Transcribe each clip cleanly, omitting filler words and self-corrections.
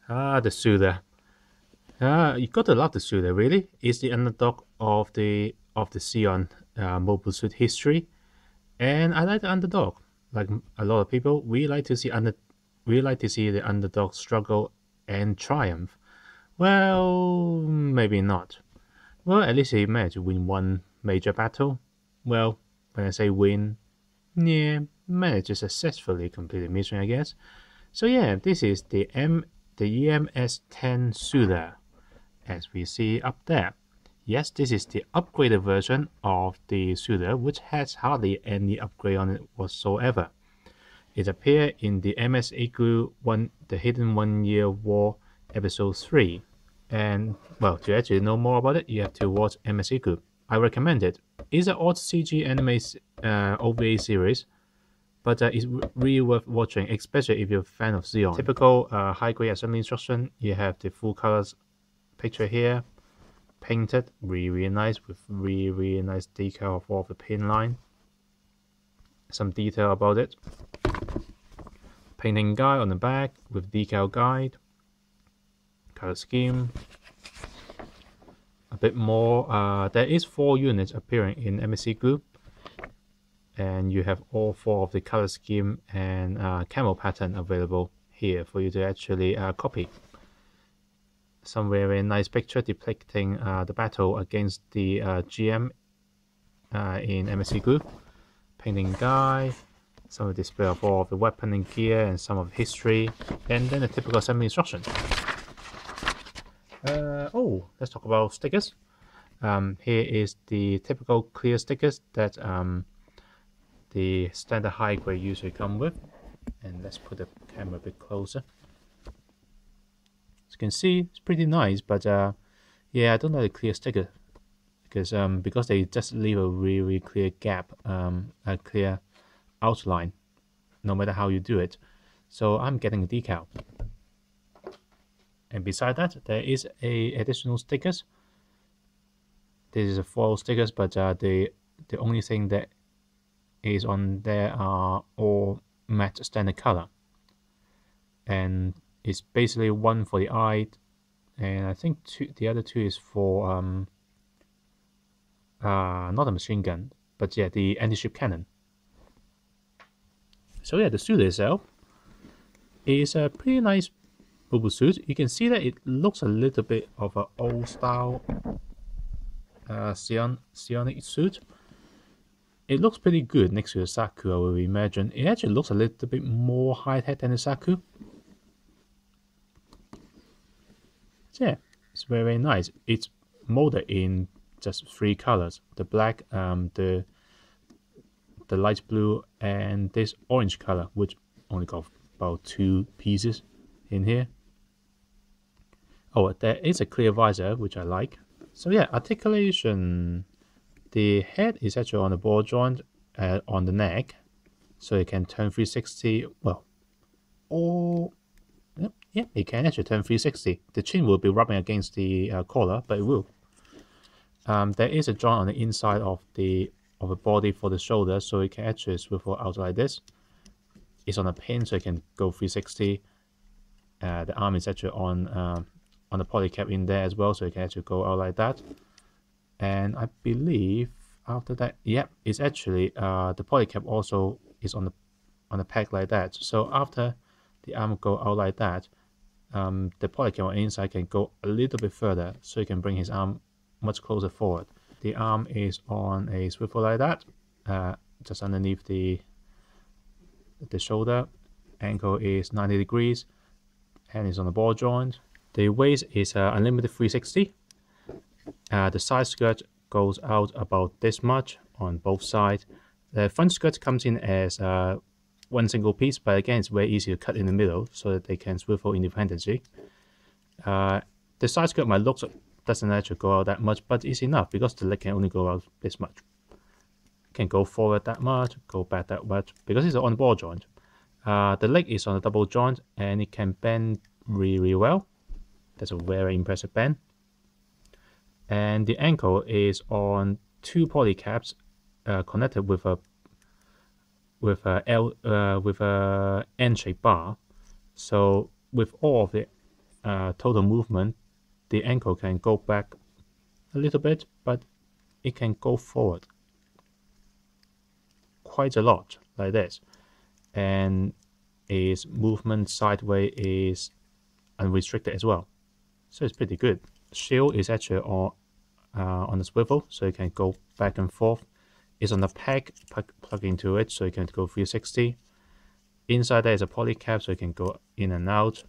The Zudah. You gotta love the Zudah, really. It's the underdog of the Xeon mobile suit history, and I like the underdog. Like a lot of people, we like to see the underdog struggle and triumph. Well, maybe not. Well, at least he managed to win one major battle. Well, when I say win, yeah, managed to successfully complete the mission, I guess. So yeah, this is the EMS-10 Zudah, as we see up there. Yes, this is the upgraded version of the Zudah, which has hardly any upgrade on it whatsoever. It appeared in the MS-8 The Hidden One-Year War Episode 3. And, well, to actually know more about it, you have to watch MS-8. I recommend it. It's an odd CG anime OVA series, but it's really worth watching, especially if you're a fan of Xeon. Typical high-grade assembly instruction, you have the full colors picture here, painted, really nice, with really nice decal of all of the pin line. Some detail about it. Painting guide on the back with decal guide. Color scheme. A bit more. There is 4 units appearing in MSC Group, and you have all 4 of the color scheme and camo pattern available here for you to actually copy. Some very nice picture depicting the battle against the GM in MSC Group. Painting guide, some of the display of all of the weapon and gear and some of the history, and then the typical assembly instructions. Let's talk about stickers. Here is the typical clear stickers that the standard high grade usually come with. And let's put the camera a bit closer. As you can see, it's pretty nice, but yeah, I don't like the clear sticker because they just leave a really clear gap, a clear outline, no matter how you do it. So I'm getting a decal. And beside that, there is additional stickers. This is a foil stickers, but the only thing that is on there are all matte standard color. And it's basically one for the eye, and I think the other 2 is for not a machine gun, but yeah, the anti-ship cannon. So yeah, the suit itself is a pretty nice mobile suit. You can see that it looks a little bit of an old style psionic suit. It looks pretty good next to the Saku, I would imagine. It actually looks a little bit more high-tech than the Saku. So yeah, it's very nice. It's molded in just 3 colors: the black, the light blue, and this orange color, which only got about 2 pieces in here. Oh, there is a clear visor, which I like. So yeah, articulation. The head is actually on the ball joint on the neck, so it can turn 360. Well, or yeah, it can actually turn 360. The chin will be rubbing against the collar, but it will. There is a joint on the inside of the body for the shoulder, so it can actually swivel out like this. It's on a pin, so it can go 360. The arm is actually on the polycap in there as well, so it can actually go out like that. And I believe after that, yeah, it's actually the polycap also is on the peg like that. So after the arm go out like that, the polycap on the inside can go a little bit further, so you can bring his arm much closer forward. The arm is on a swivel like that, just underneath the shoulder. Ankle is 90 degrees, hand is on the ball joint. The waist is unlimited 360. The side skirt goes out about this much on both sides. The front skirt comes in as one single piece, but again, it's very easy to cut in the middle so that they can swivel independently. The side skirt might look doesn't actually go out that much, but it's enough because the leg can only go out this much. Can go forward that much, go back that much, because it's on the ball joint. The leg is on a double joint and it can bend really well. That's a very impressive bend. And the ankle is on 2 polycaps connected with a N-shaped bar. So with all of the total movement, the ankle can go back a little bit, but it can go forward quite a lot, like this. And its movement sideways is unrestricted as well. So it's pretty good. Shield is actually on the swivel, so you can go back and forth. It's on the peg, plug into it, so you can go 360. Inside there is a poly cap, so you can go in and out.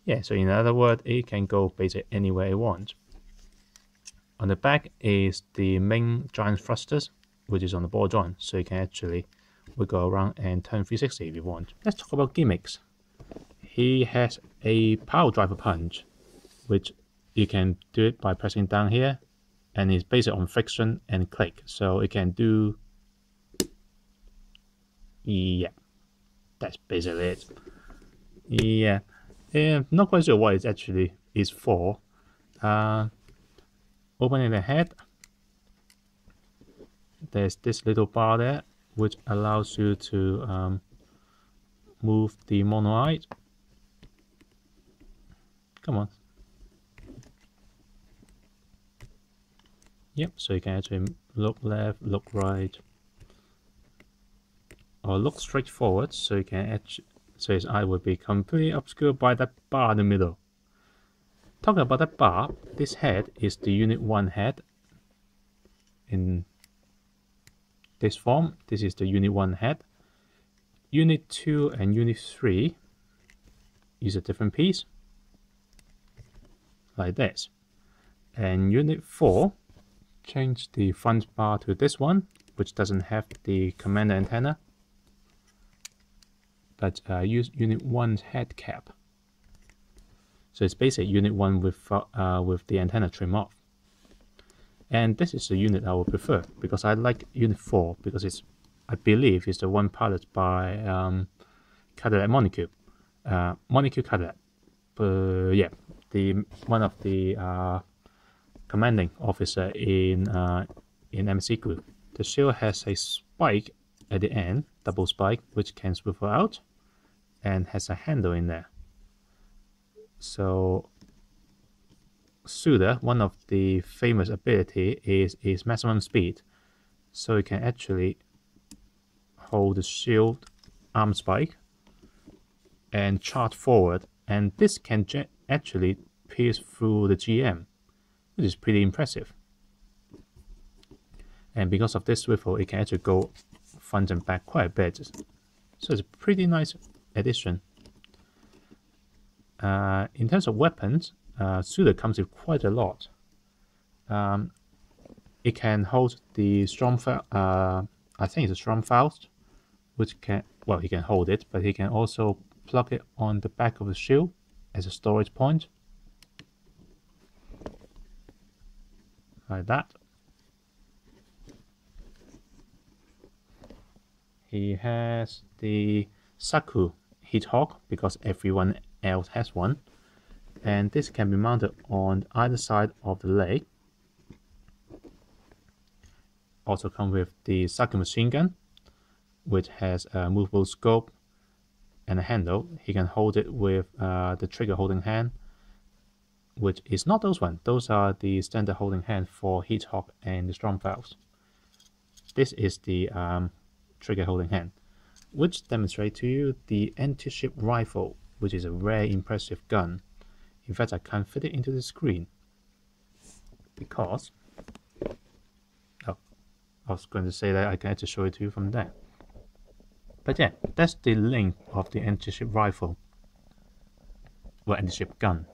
Yeah, so in other words, it can go basically anywhere you want. On the back is the main giant thrusters, which is on the ball joint, so you can actually wiggle around and turn 360 if you want. Let's talk about gimmicks. He has a power driver punch, which you can do it by pressing down here, and it's based on friction and click, so it can do, yeah, that's basically it. Yeah, not quite sure what it actually is for. Opening the head, there's this little bar there, which allows you to move the monoid. Come on. Yep, so you can actually look left, look right, or look straight forward, so you can actually, so his eye will be completely obscured by that bar in the middle. Talking about that bar, this head is the Unit 1 head. In this form, this is the Unit 1 head. Unit 2 and Unit 3 is a different piece, like this. And Unit 4, change the front bar to this one, which doesn't have the commander antenna, but use Unit 1's head cap. So it's basically Unit 1 with the antenna trim off. And this is the unit I would prefer, because I like Unit 4, because it's, I believe, is the one piloted by Cadillac Monocle. Monocle Cadillac. Yeah, one of the commanding officer in MSC group. The shield has a spike at the end, double spike, which can swivel out, and has a handle in there. So Zudah, one of the famous ability is maximum speed, so you can actually hold the shield arm spike and charge forward, and this can actually pierce through the GM, which is pretty impressive. And because of this swivel, it can actually go front and back quite a bit, so it's a pretty nice addition. In terms of weapons, Zudah comes with quite a lot. It can hold the I think it's a Stromfaust, which can, well, he can hold it, but he can also plug it on the back of the shield as a storage point, like that. He has the Saku Heat Hawk, because everyone else has one, and this can be mounted on either side of the leg. Also come with the Saku machine gun, which has a movable scope and a handle. He can hold it with the trigger holding hand, which is not those ones. Those are the standard holding hand for Heat Hawk and the Stromfaust. This is the trigger holding hand, which demonstrates to you the anti-ship rifle, which is a very impressive gun. In fact, I can't fit it into the screen because, oh, I was going to say that I can actually show it to you from there. But yeah, that's the length of the anti-ship rifle, well, anti-ship gun.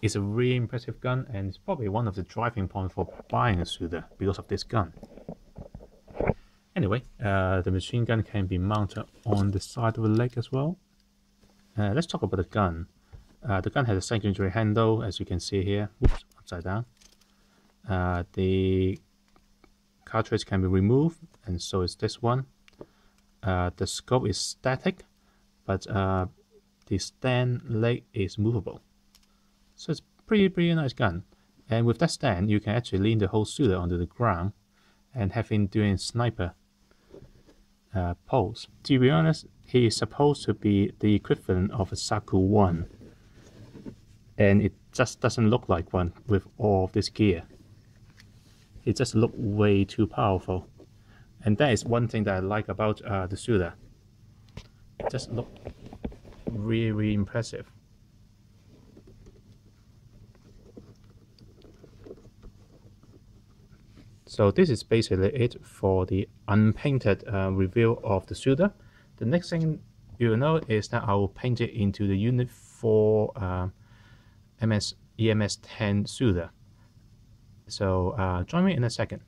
It's a really impressive gun, and it's probably one of the driving points for buying a Zudah because of this gun. Anyway, the machine gun can be mounted on the side of the leg as well. Let's talk about the gun. The gun has a secondary handle, as you can see here. Whoops, upside down. The cartridge can be removed, and so is this one. The scope is static, but the stand leg is movable. So it's pretty nice gun. And with that stand, you can actually lean the whole Zudah onto the ground and have him doing sniper pose. To be honest, he is supposed to be the equivalent of a Saku 1. And it just doesn't look like one with all of this gear. It just looks way too powerful. And that is one thing that I like about the Zudah. It just looks really, really impressive. So this is basically it for the unpainted review of the Zudah. The next thing you'll know is that I will paint it into the Unit 4 EMS-10 Zudah. So join me in a second.